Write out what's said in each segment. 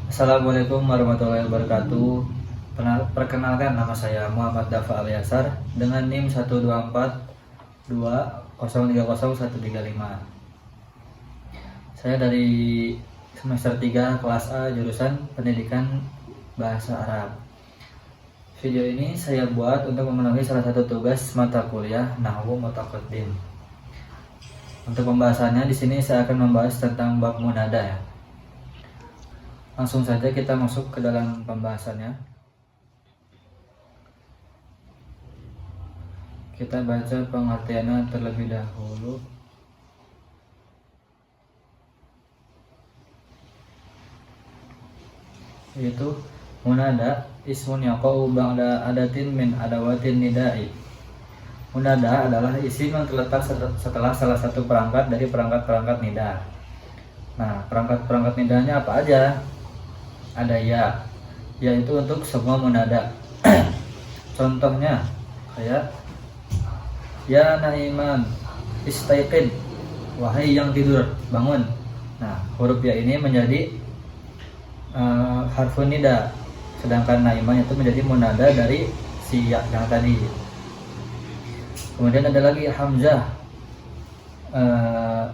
Assalamualaikum warahmatullahi wabarakatuh. Perkenalkan, nama saya Muhammad Dafa Aliasar dengan NIM 12420300135. Saya dari semester 3 kelas A jurusan Pendidikan Bahasa Arab. Video ini saya buat untuk memenuhi salah satu tugas mata kuliah Nahwu Mutaqaddim. Untuk pembahasannya di sini saya akan membahas tentang bab munada ya. Langsung saja kita masuk ke dalam pembahasannya. Kita baca pengertiannya terlebih dahulu. Yaitu munada ismun yaqau ba'da adatin min adawatin nidai. Munada adalah isim yang terletak setelah salah satu perangkat dari perangkat-perangkat nida. Nah, perangkat-perangkat nidanya apa aja? Ada ya, yaitu untuk semua munada. Contohnya kayak ya naiman istaiqid, wahai yang tidur, bangun. Nah, huruf ya ini menjadi harfun nida, sedangkan naiman itu menjadi munada dari si ya yang tadi. Kemudian ada lagi hamzah,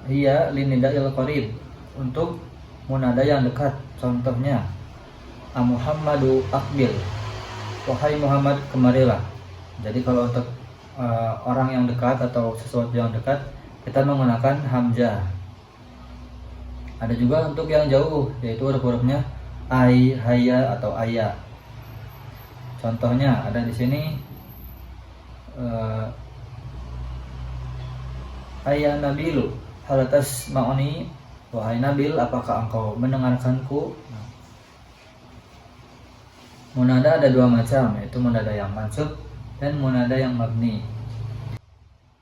hiya linida'il qarib, untuk munada yang dekat. Contohnya Muhammadu aqbil, wahai Muhammad kemarilah. Jadi kalau untuk orang yang dekat atau sesuatu yang dekat, kita menggunakan hamzah. Ada juga untuk yang jauh, yaitu huruf-hurufnya ai, haya atau aya. Contohnya ada di sini ayya nabilu halatas ma'uni, wahai Nabil, apakah engkau mendengarkanku? Munada ada dua macam, yaitu munada yang mansub dan munada yang mabni.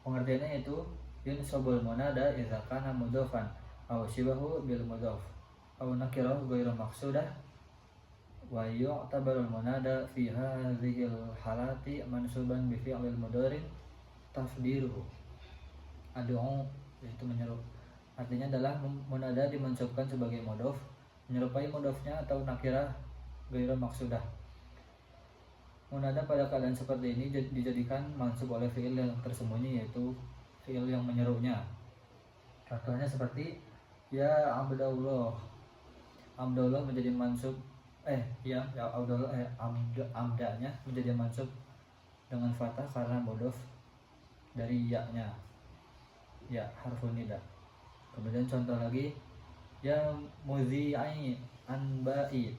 Pengertiannya yaitu yunsabul munada idza kana mudhofan aw shibahu bil mudhof aw nakirah ghairu maqsudah wa yu'tabarul munada fi hadhil halati mansuban bi fi'lil mudhari tafdiruhu ad'u, yaitu menyeru. Artinya adalah munada dimansubkan sebagai mudhof, menyerupai mudhofnya, atau nakirah ghairu maqsudah. Munada pada keadaan seperti ini dijadikan mansub oleh fi'il yang tersembunyi, yaitu fi'il yang menyerunya. Contohnya seperti ya Abdullah. Abdullah menjadi mansub Abdullah amdanya menjadi mansub dengan fathah karena mudhof dari ya-nya. Ya, harfun nida. Kemudian contoh lagi ya muzi'i anba'i,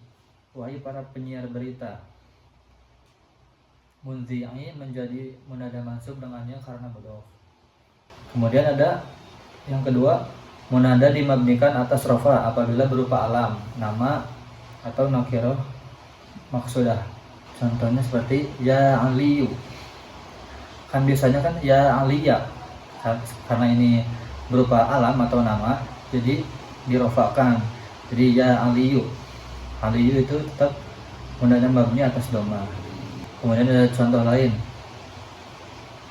wahai para penyiar berita. Munzi'i menjadi munada mansub dengannya karena mudhof. Kemudian ada yang kedua, munada dimabnikan atas rofa apabila berupa alam, nama atau nakirah maksudah. Contohnya seperti ya Aliyu. Kan biasanya kan ya Aliya, karena ini berupa alam atau nama, jadi dirofakan. Jadi ya Aliyu. Aliyu itu tetap munada mabni atas dhamma. Kemudian ada contoh lain,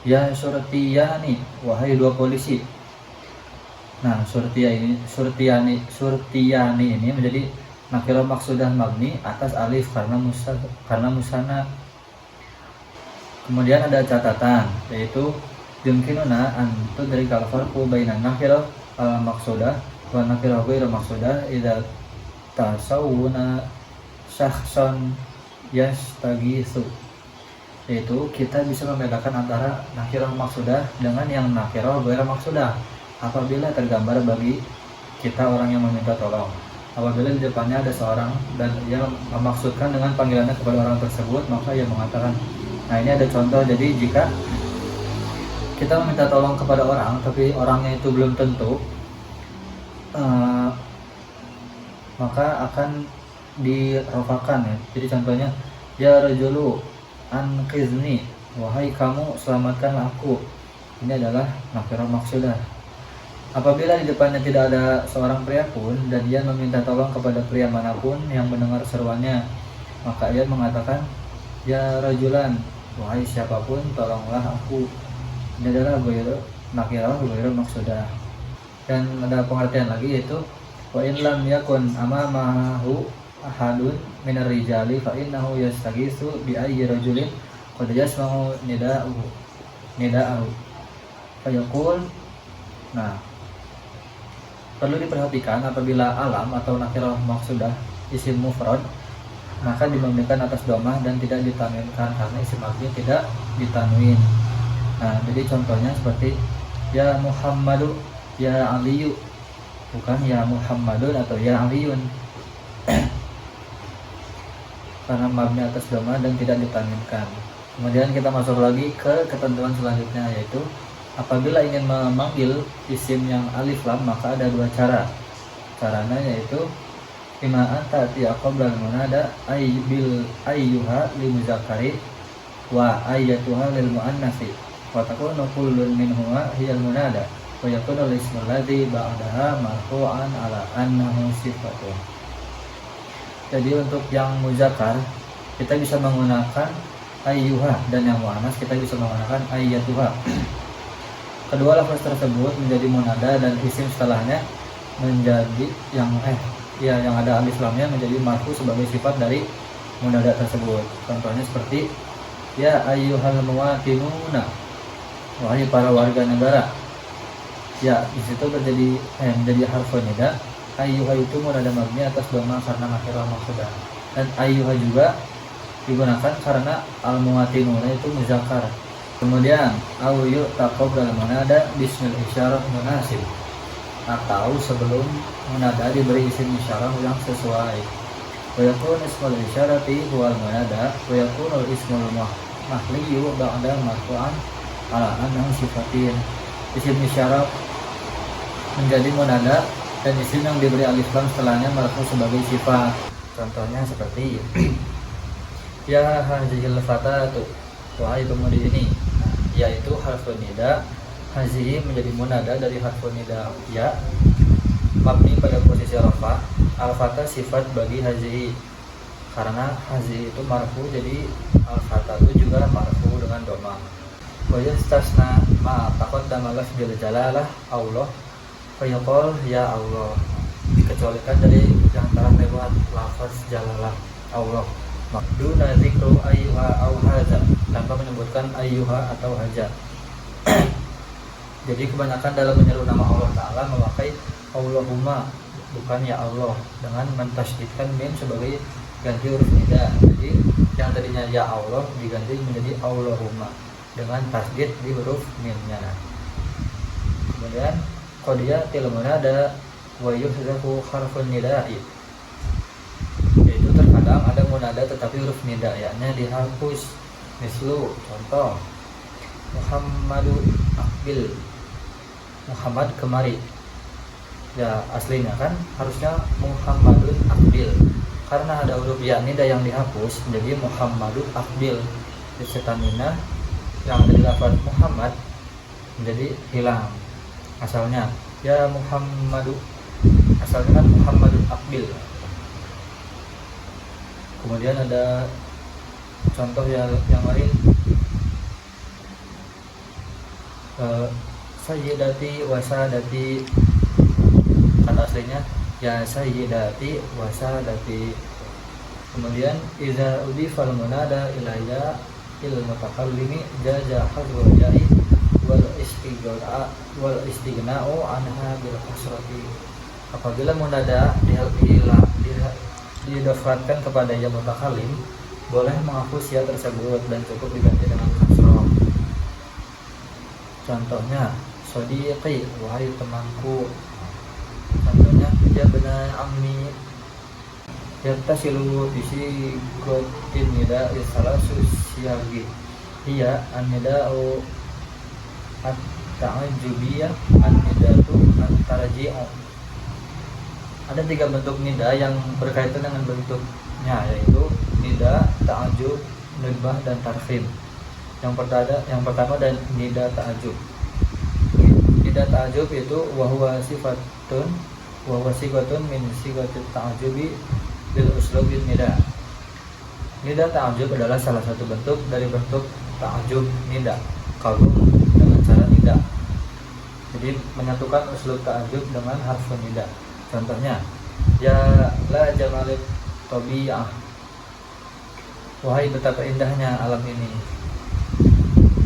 ya surtiyani, wahai dua polisi. Nah, surtiyani ini menjadi nakirah maksudah mabni atas alif karena musana. Kemudian ada catatan, yaitu yumkinuna an tudrikal farqu bainan nakirah al maksudah wa nakirah ghairu maksudah idza tasawwuna syakhsan yastaghiitsu. Yaitu kita bisa membedakan antara nakirah maksudah dengan yang nakirah ghairu maksudah apabila tergambar bagi kita orang yang meminta tolong. Apabila di depannya ada seorang dan ia memaksudkan dengan panggilannya kepada orang tersebut, maka ia mengatakan. Nah, ini ada contoh. Jadi jika kita meminta tolong kepada orang tapi orangnya itu belum tentu, maka akan dirofakan ya. Jadi contohnya ya rajulu anqizni, wahai kamu selamatkan aku. Ini adalah nakirah maksudah. Apabila di depannya tidak ada seorang pria pun dan dia meminta tolong kepada pria manapun yang mendengar seruannya, maka ia mengatakan ya rajulan, wahai siapapun tolonglah aku. Ini adalah nakirah ghairu maksudah. Dan ada pengertian lagi, yaitu wa in lam yakun amamahu ahadun minar rijali fa innahu yastaghiitsu bi ayyi rajulin qad yasma'u nida'ahu fayaqul. Nah, perlu diperhatikan apabila alam atau nakirah maksudah isim mufrad maka dimamdukan atas domah dan tidak ditanwinkan karena isim mabni tidak ditanwin. Nah, jadi contohnya seperti ya Muhammadu, ya Aliyu, bukan ya Muhammadun atau ya Aliyun karena mabni atas domah dan tidak ditanwinkan. Kemudian kita masuk lagi ke ketentuan selanjutnya, yaitu apabila ingin memanggil isim yang alif lam maka ada dua cara. Caranya yaitu ima anta tiya qabla munada bil ayyuha lil muzakkari wa ayyatuha lil muannatsi wa takunu kullun minhuma hiyal munada wa yakunu al-ismu alladhi ba'daha marfu'an ala annahu sifatun. Jadi untuk yang muzakkar kita bisa menggunakan ayyuha dan yang muannas kita bisa menggunakan ayyatuha. Kedua lafaz tersebut menjadi munada dan isim setelahnya menjadi yang ada alif lamnya menjadi marfu sebagai sifat dari munada tersebut. Contohnya seperti ya ayyuhal muwatinuna, wahai para warga negara. Ya, di situ menjadi harfu nida. Ayyuha itu munada mabni atas dhamma karena nakirah maksudah. Dan ayyuha juga digunakan karena al muwatinuna itu muzakkar. Kemudian ayu taqabbal munada bismil isyarah munasib, atau sebelum munada diberi isim isyarah yang sesuai. Wa yakun ismul isyarati huwal munada wa yakun ismul mahliyu ba'da marfu'an ala annahu sifatin. Isim isyarah menjadi munada dan isim yang diberi alif lam setelahnya marfu sebagai sifat. Contohnya seperti ya hazihil fatatu, wahai pemudi ini, yaitu harfun nida. Hazihi menjadi munada dari harfun nida ya mabni pada posisi rafa. Al-fatah sifat bagi hazihi karena hazihi itu marfu, jadi al-fatah itu juga marfu dengan dhamma. Wa yastasna ma taqaddama lafzul jalalah Allah fa yaqul ya Allah, dikecualikan dari yang telah lewat lafaz jalalah Allah duna zikru ayyuha au haza, tanpa menyebutkan ayyuha atau haza. Jadi kebanyakan dalam menyeru nama Allah Ta'ala memakai Allahumma, bukan ya Allah, dengan mentasydidkan mim sebagai ganti huruf nida. Jadi yang tadinya ya Allah diganti menjadi Allahumma dengan tasydid di huruf mimnya. Kemudian qadiya til munada wa yuhzafu harfun nida'i, yaitu terkadang ada munada tetapi huruf nida yakni dihapus. Mislu, contoh Muhammadu akbil, Muhammad kemari. Ya aslinya kan harusnya Muhammadun akbil, karena ada huruf ya nida yang dihapus menjadi Muhammadun akbil. Setamina yang dari lafaz Muhammad menjadi hilang. Asalnya ya Muhammadu, asalnya kan Muhammadun akbil. Kemudian ada contoh yang lain, sayyidati wasadati, kata aslinya ya sayyidati wasadati. Kemudian iza udifal munada ilayya il mutakallimi jaza hadwal ya'i wal istighna'u anha bil kasrati. Apabila munada didaftarkan kepada ya mutakallim, boleh menghapus ya tersebut dan cukup diganti dengan kasrah. Contohnya sodiqi, wahai temanku. Contohnya ya benar ammi, yattasilu bisi gotin nida isalasu siyagi hiya an-nida'u at-ta'ajubiyah an-nidatu at-tarji'u. Ada 3 bentuk nida yang berkaitan dengan bentuknya, yaitu nida, ta'ajub, nibah, dan tarfim. Yang pertama dan nida ta'ajub. Nida ta'ajub itu wahwa sifatun min sigatit ta'ajubi bil uslubin nida. Nida ta'ajub adalah salah satu bentuk dari bentuk ta'ajub nida, kagum dengan cara nida. Jadi menyatukan uslub ta'ajub dengan harfun nida. Contohnya ya la jamalit tabi'ah. Wahai betapa indahnya alam ini.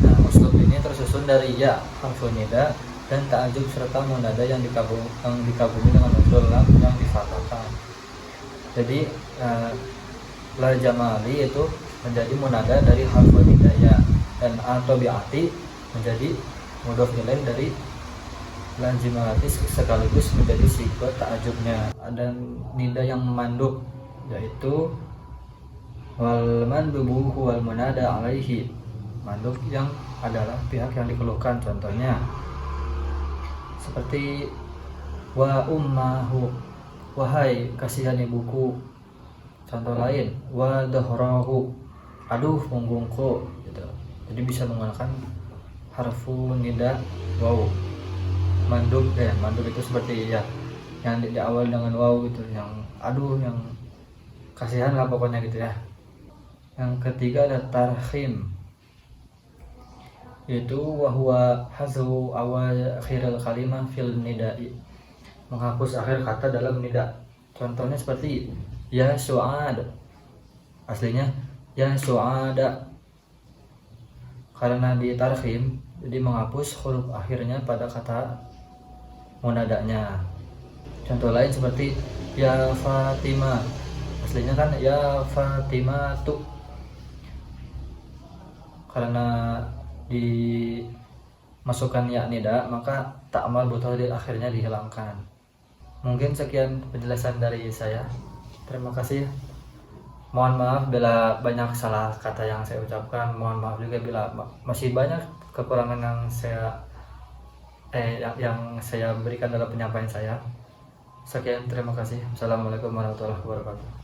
Nah, uslub ini tersusun dari ya, harfu nida, dan ta'ajub serta munada yang dikabungi dengan unsur lam yang difathahkan. Jadi la jamali itu menjadi munada dari harfu nida ya, dan at-tabi'ati menjadi mudhof ilaih dari la jamali sekaligus menjadi sifat ta'ajubnya. Dan nida yang mandub yaitu wal mandubu huwal munada alaihi, mandub yang adalah pihak yang dikeluhkan. Contohnya seperti wa ummahu, wahai kasihan ibuku. Contoh lain wa dhahrahu, aduh punggungku gitu. Jadi bisa menggunakan harfu nida waw. Mandub itu seperti ya yang di awal dengan waw gitu, yang aduh, yang kasihan lah pokoknya gitu ya. Yang ketiga ada tarhim, yaitu wahwa hazu awal akhiril kalimah fil nidai, menghapus akhir kata dalam nida. Contohnya seperti ya su'ad, aslinya ya su'ada, karena di tarhim jadi menghapus huruf akhirnya pada kata munadanya. Contoh lain seperti ya Fatimah, aslinya kan ya Fatimatu, karena dimasukkan ya nida maka ta'mal butuh di akhirnya dihilangkan. Mungkin sekian penjelasan dari saya. Terima kasih. Mohon maaf bila banyak salah kata yang saya ucapkan. Mohon maaf juga bila masih banyak kekurangan yang saya berikan dalam penyampaian saya. Sekian, terima kasih. Assalamualaikum warahmatullahi wabarakatuh.